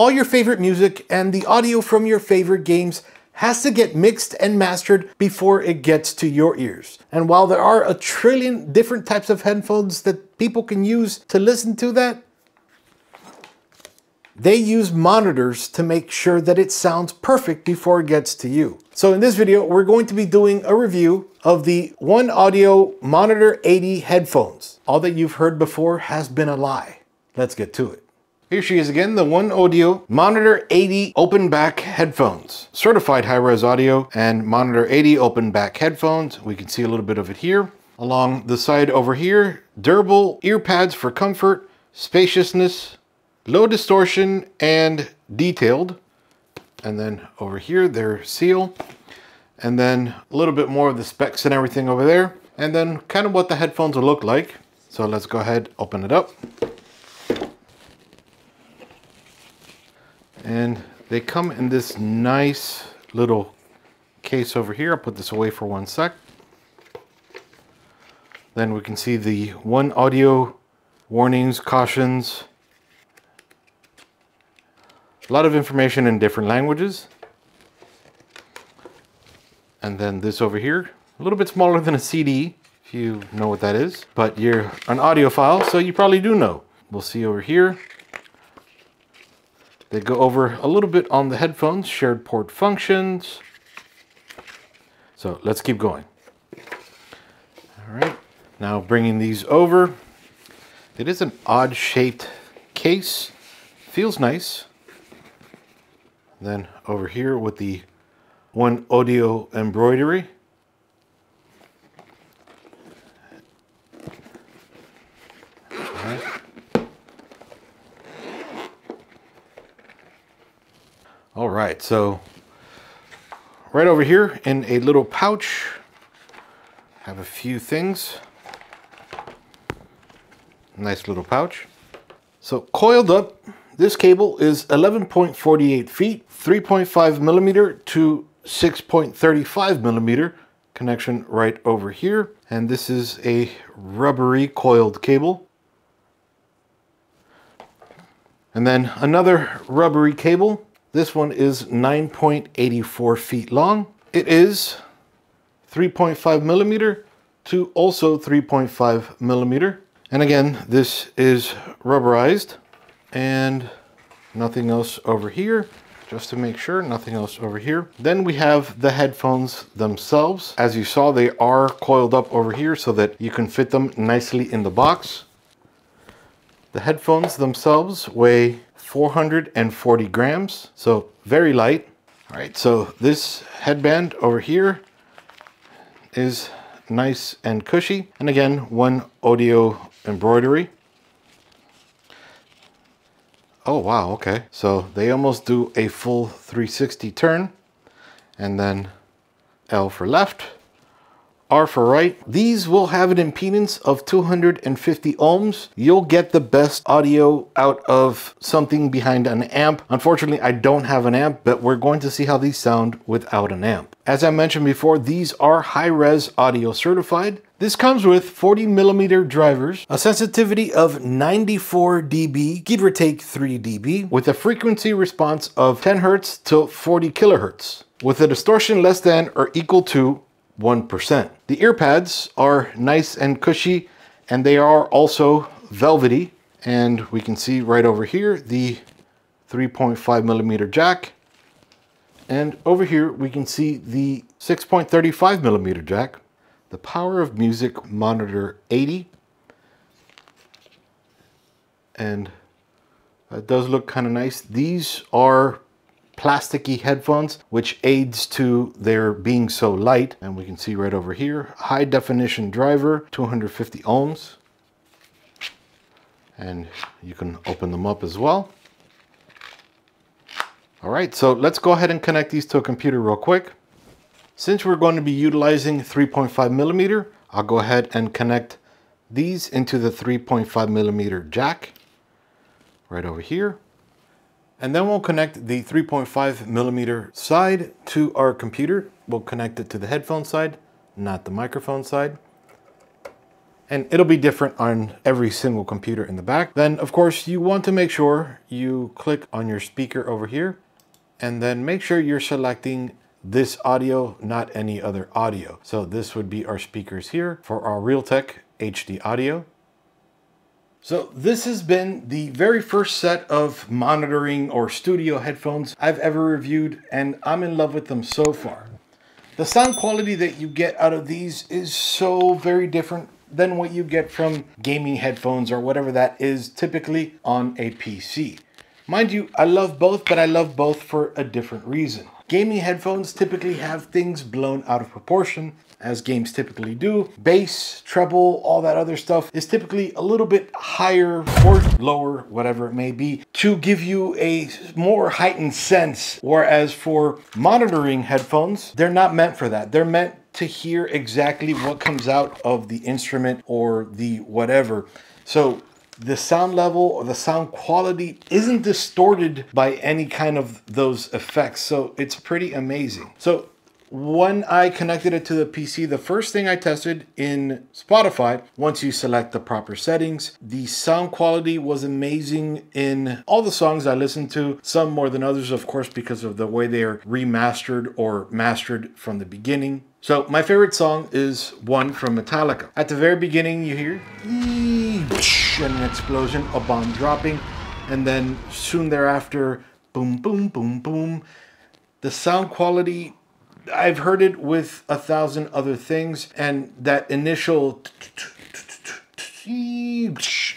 All your favorite music and the audio from your favorite games has to get mixed and mastered before it gets to your ears. And while there are a trillion different types of headphones that people can use to listen to that, they use monitors to make sure that it sounds perfect before it gets to you. So in this video, we're going to be doing a review of the OneOdio Monitor 80 headphones. All that you've heard before has been a lie. Let's get to it. Here she is again, the OneOdio Monitor 80 OpenBack headphones. Certified high-res audio and Monitor 80 OpenBack headphones. We can see a little bit of it here. Along the side over here, durable ear pads for comfort, spaciousness, low distortion, and detailed. And then over here, their seal. And then a little bit more of the specs and everything over there. And then kind of what the headphones will look like. So let's go ahead, open it up. And they come in this nice little case over here. I'll put this away for one sec. Then we can see the OneOdio warnings, cautions. A lot of information in different languages. And then this over here, a little bit smaller than a CD, if you know what that is. But you're an audiophile, so you probably do know. We'll see over here. They go over a little bit on the headphones, shared port functions. So let's keep going. All right, now bringing these over. It is an odd shaped case, feels nice. Then over here with the OneOdio embroidery. All right. All right, so right over here in a little pouch, have a few things. Nice little pouch. So coiled up, this cable is 11.48 feet, 3.5 millimeter to 6.35 millimeter connection right over here. And this is a rubbery coiled cable. And then another rubbery cable. This one is 9.84 feet long. It is 3.5 millimeter to also 3.5 millimeter. And again, this is rubberized and nothing else over here, just to make sure, nothing else over here. Then we have the headphones themselves. As you saw, they are coiled up over here so that you can fit them nicely in the box. The headphones themselves weigh 440 grams, so very light. All right, so this headband over here is nice and cushy. And again, OneOdio embroidery. Oh, wow, okay. So they almost do a full 360 turn. And then L for left, R for right. These will have an impedance of 250 ohms. You'll get the best audio out of something behind an amp. Unfortunately, I don't have an amp, but we're going to see how these sound without an amp. As I mentioned before, these are high-res audio certified. This comes with 40 millimeter drivers, a sensitivity of 94 dB, give or take 3 dB, with a frequency response of 10 hertz to 40 kilohertz, with a distortion less than or equal to 1%. The ear pads are nice and cushy, and they are also velvety. And we can see right over here the 3.5 millimeter jack. And over here we can see the 6.35 millimeter jack. The Power of Music Monitor 80. And that does look kind of nice. These are plasticky headphones, which aids to their being so light. And we can see right over here, high definition driver, 250 ohms. And you can open them up as well. All right, so let's go ahead and connect these to a computer real quick. Since we're going to be utilizing 3.5 millimeter, I'll go ahead and connect these into the 3.5 millimeter jack right over here. And then we'll connect the 3.5 millimeter side to our computer. We'll connect it to the headphone side, not the microphone side. and it'll be different on every single computer in the back. Then of course you want to make sure you click on your speaker over here, and then make sure you're selecting this audio, not any other audio. So this would be our speakers here for our Realtek HD audio. So this has been the very first set of monitoring or studio headphones I've ever reviewed, and I'm in love with them so far. The sound quality that you get out of these is so very different than what you get from gaming headphones or whatever that is typically on a PC. Mind you, I love both, but I love both for a different reason. Gaming headphones typically have things blown out of proportion, as games typically do. Bass, treble, all that other stuff is typically a little bit higher or lower, whatever it may be, to give you a more heightened sense. Whereas for monitoring headphones, they're not meant for that. They're meant to hear exactly what comes out of the instrument or the whatever. So the sound level or the sound quality isn't distorted by any kind of those effects. So it's pretty amazing. So when I connected it to the PC, the first thing I tested in Spotify, once you select the proper settings, the sound quality was amazing in all the songs I listened to, some more than others, of course, because of the way they are remastered or mastered from the beginning. So my favorite song is one from Metallica. At the very beginning, you hear an explosion, a bomb dropping, and then soon thereafter, boom, boom, boom, boom. The sound quality, I've heard it with 1,000 other things, and that initial is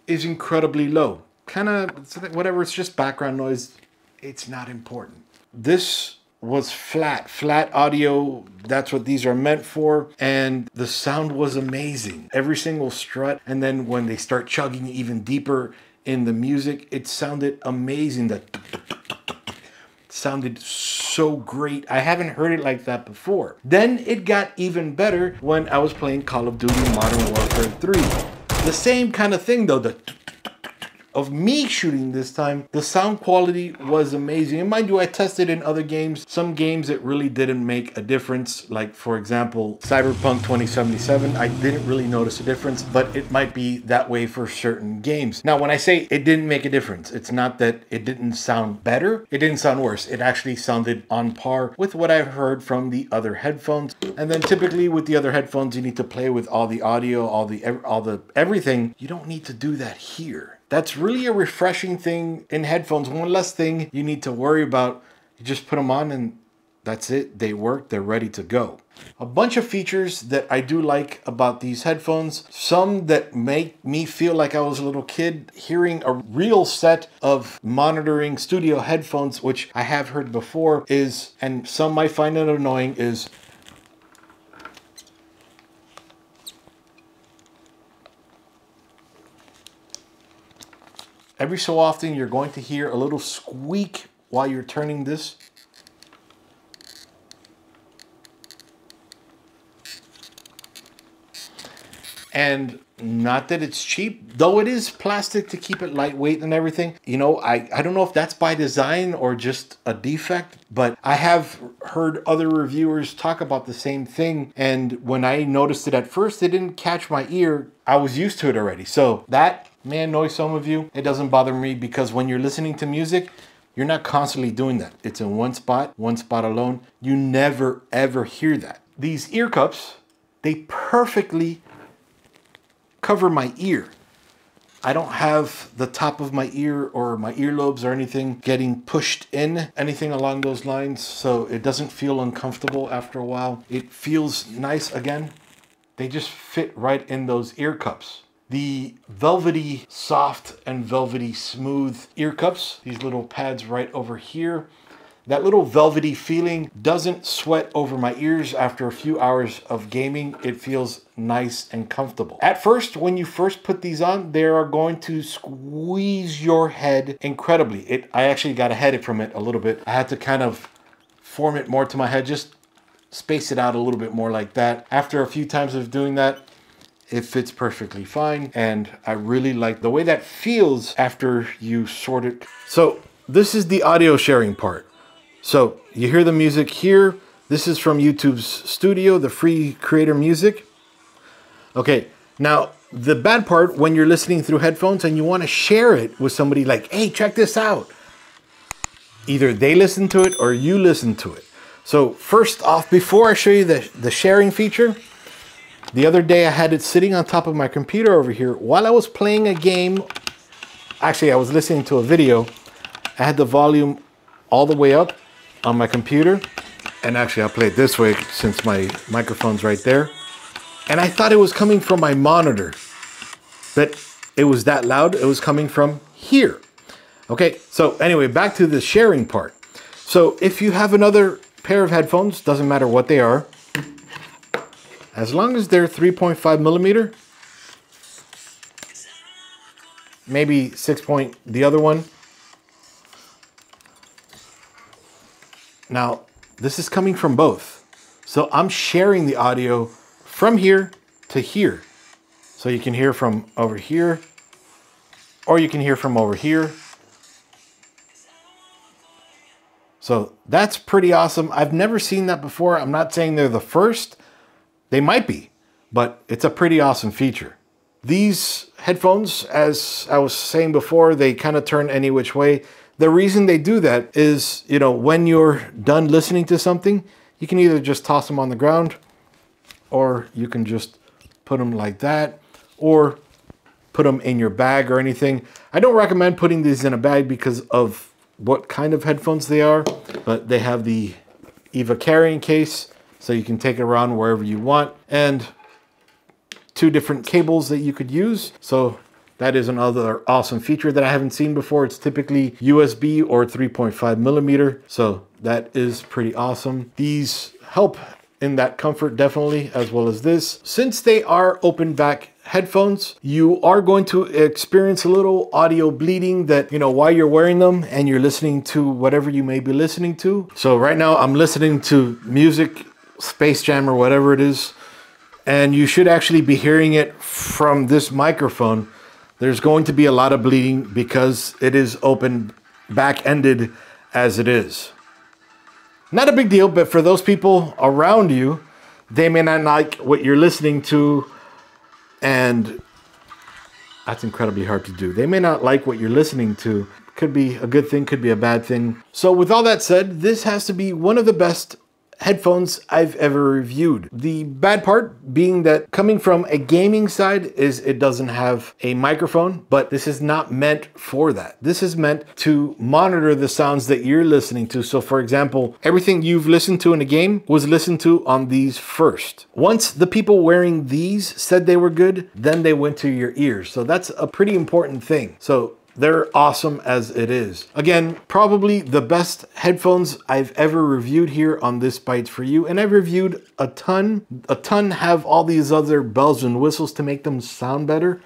incredibly low. Kind of whatever, it's just background noise. It's not important. This was flat audio. That's what these are meant for. And the sound was amazing. Every single strut. And then when they start chugging even deeper in the music, it sounded amazing. That sounded so great. I haven't heard it like that before. Then it got even better when I was playing Call of Duty Modern Warfare 3. The same kind of thing though, of me shooting this time, the sound quality was amazing. And mind you, I tested in other games. Some games it really didn't make a difference. Like for example, Cyberpunk 2077, I didn't really notice a difference, but it might be that way for certain games. Now, when I say it didn't make a difference, it's not that it didn't sound better. It didn't sound worse. It actually sounded on par with what I've heard from the other headphones. And then typically with the other headphones, you need to play with all the audio, all the everything. You don't need to do that here. That's really a refreshing thing in headphones. One less thing you need to worry about. You just put them on and that's it. They work. They're ready to go. A bunch of features that I do like about these headphones. Some that make me feel like I was a little kid hearing a real set of monitoring studio headphones, which I have heard before, is, and some might find it annoying, is every so often you're going to hear a little squeak while you're turning this. And not that it's cheap, though it is plastic to keep it lightweight and everything. You know, I don't know if that's by design or just a defect, but I have heard other reviewers talk about the same thing. And when I noticed it at first, it didn't catch my ear. I was used to it already. So that may annoy some of you. It doesn't bother me because when you're listening to music, you're not constantly doing that. It's in one spot alone. You never, ever hear that. These ear cups, they perfectly cover my ear. I don't have the top of my ear or my earlobes or anything getting pushed in, anything along those lines, so it doesn't feel uncomfortable after a while. It feels nice again. They just fit right in those ear cups. The velvety soft and velvety smooth ear cups, these little pads right over here, that little velvety feeling doesn't sweat over my ears after a few hours of gaming. It feels nice and comfortable. At first, when you first put these on, they are going to squeeze your head incredibly. I actually got a headache from it a little bit. I had to kind of form it more to my head, just space it out a little bit more like that. After a few times of doing that, it fits perfectly fine. And I really like the way that feels after you sort it. So this is the audio sharing part. So you hear the music here. This is from YouTube's Studio, the free creator music. Okay, Now, the bad part when you're listening through headphones and you want to share it with somebody like, hey, check this out. Either they listen to it or you listen to it. So first off, before I show you the sharing feature, the other day I had it sitting on top of my computer over here while I was playing a game. Actually, I was listening to a video. I had the volume all the way up on my computer. And actually, I'll play it this way since my microphone's right there. And I thought it was coming from my monitor, but it was that loud. It was coming from here. Okay, so anyway, back to the sharing part. So if you have another pair of headphones, doesn't matter what they are, as long as they're 3.5 millimeter, maybe 6 point, the other one. Now, this is coming from both. So I'm sharing the audio from here to here. So you can hear from over here, or you can hear from over here. So that's pretty awesome. I've never seen that before. I'm not saying they're the first. They might be, but it's a pretty awesome feature. These headphones, as I was saying before, they kind of turn any which way. The reason they do that is, you know, when you're done listening to something, you can either just toss them on the ground, or you can just put them like that, or put them in your bag or anything. I don't recommend putting these in a bag because of what kind of headphones they are, but they have the EVA carrying case, so you can take it around wherever you want, and 2 different cables that you could use. So that is another awesome feature that I haven't seen before. It's typically USB or 3.5 millimeter. So that is pretty awesome. These help in that comfort definitely, as well as this. Since they are OpenBack headphones, you are going to experience a little audio bleeding that, you know, while you're wearing them and you're listening to whatever you may be listening to. So right now I'm listening to music, Space Jam or whatever it is, and you should actually be hearing it from this microphone. There's going to be a lot of bleeding because it is open back-ended as it is. Not a big deal, but for those people around you, they may not like what you're listening to, and that's incredibly hard to do. They may not like what you're listening to. Could be a good thing, could be a bad thing. So with all that said, this has to be one of the best headphones I've ever reviewed. The bad part being that coming from a gaming side is it doesn't have a microphone, but this is not meant for that. This is meant to monitor the sounds that you're listening to. So for example, everything you've listened to in a game was listened to on these first. Once the people wearing these said they were good, then they went to your ears. So that's a pretty important thing. So they're awesome as it is. Again, probably the best headphones I've ever reviewed here on ThisBytesForYou, and I've reviewed a ton. A ton have all these other bells and whistles to make them sound better,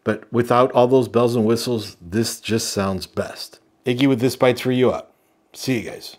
but without all those bells and whistles, this just sounds best. Iggy with ThisBytesForYou out. See you guys.